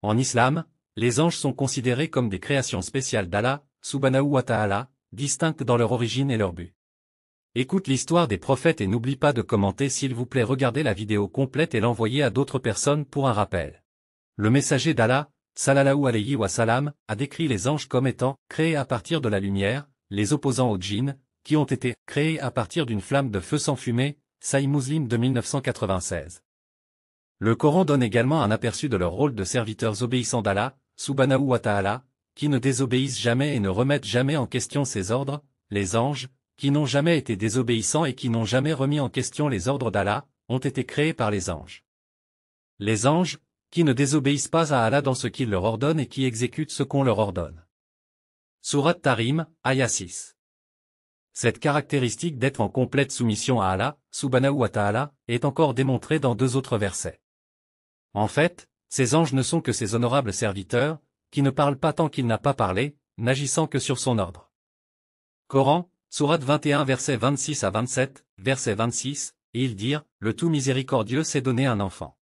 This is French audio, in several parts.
En islam, les anges sont considérés comme des créations spéciales d'Allah, subhanahu wa ta'ala, distinctes dans leur origine et leur but. Écoute l'histoire des prophètes et n'oublie pas de commenter s'il vous plaît. Regardez la vidéo complète et l'envoyer à d'autres personnes pour un rappel. Le messager d'Allah, sallallahu alayhi wa sallam, a décrit les anges comme étant créés à partir de la lumière, les opposants aux djinns, qui ont été créés à partir d'une flamme de feu sans fumée, Sahih Muslim de 1996. Le Coran donne également un aperçu de leur rôle de serviteurs obéissants d'Allah, subhanahu wa ta'ala, qui ne désobéissent jamais et ne remettent jamais en question ses ordres, les anges, qui n'ont jamais été désobéissants et qui n'ont jamais remis en question les ordres d'Allah, ont été créés par les anges. Les anges, qui ne désobéissent pas à Allah dans ce qu'il leur ordonne et qui exécutent ce qu'on leur ordonne. Sourate Tarim, Aya 6. Cette caractéristique d'être en complète soumission à Allah, subhanahu wa ta'ala, est encore démontrée dans 2 autres versets. En fait, ces anges ne sont que ses honorables serviteurs, qui ne parlent pas tant qu'il n'a pas parlé, n'agissant que sur son ordre. Coran, Sourate 21 versets 26 à 27, verset 26, et ils dirent, le tout miséricordieux s'est donné un enfant.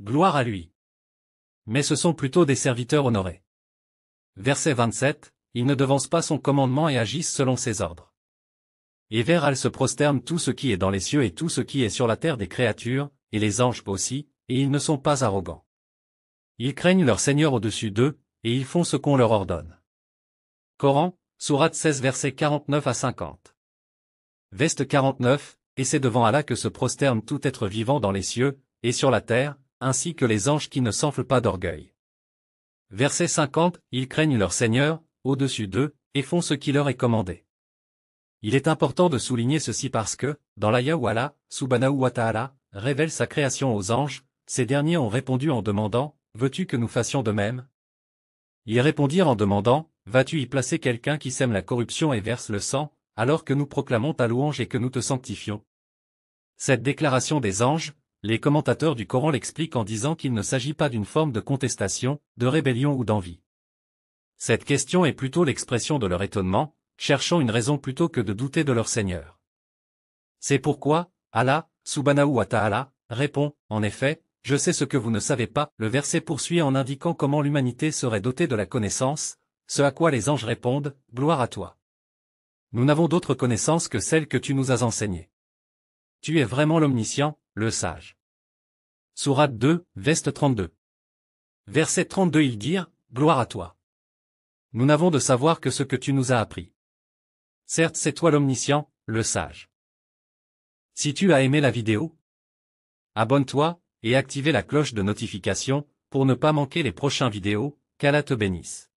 Gloire à lui. Mais ce sont plutôt des serviteurs honorés. Verset 27, ils ne devancent pas son commandement et agissent selon ses ordres. Et vers elle se prosterne tout ce qui est dans les cieux et tout ce qui est sur la terre des créatures, et les anges aussi, et ils ne sont pas arrogants. Ils craignent leur Seigneur au-dessus d'eux, et ils font ce qu'on leur ordonne. Coran, Sourate 16 versets 49 à 50. Veste 49, et c'est devant Allah que se prosterne tout être vivant dans les cieux, et sur la terre, ainsi que les anges qui ne s'enflent pas d'orgueil. Verset 50, ils craignent leur Seigneur, au-dessus d'eux, et font ce qui leur est commandé. Il est important de souligner ceci parce que, dans l'aya où Allah, subhanahu wa ta'ala, révèle sa création aux anges, ces derniers ont répondu en demandant, « Veux-tu que nous fassions de même ?» Ils répondirent en demandant, « Vas-tu y placer quelqu'un qui sème la corruption et verse le sang, alors que nous proclamons ta louange et que nous te sanctifions ?» Cette déclaration des anges, les commentateurs du Coran l'expliquent en disant qu'il ne s'agit pas d'une forme de contestation, de rébellion ou d'envie. Cette question est plutôt l'expression de leur étonnement, cherchant une raison plutôt que de douter de leur Seigneur. C'est pourquoi, Allah, subhanahu wa ta'ala, répond, en effet, je sais ce que vous ne savez pas. Le verset poursuit en indiquant comment l'humanité serait dotée de la connaissance, ce à quoi les anges répondent, gloire à toi. Nous n'avons d'autre connaissance que celle que tu nous as enseignée. Tu es vraiment l'omniscient, le sage. Sourate 2, Veste 32. Verset 32 ils dirent, gloire à toi. Nous n'avons de savoir que ce que tu nous as appris. Certes c'est toi l'omniscient, le sage. Si tu as aimé la vidéo, abonne-toi, et active la cloche de notification, pour ne pas manquer les prochaines vidéos, qu'Allah te bénisse.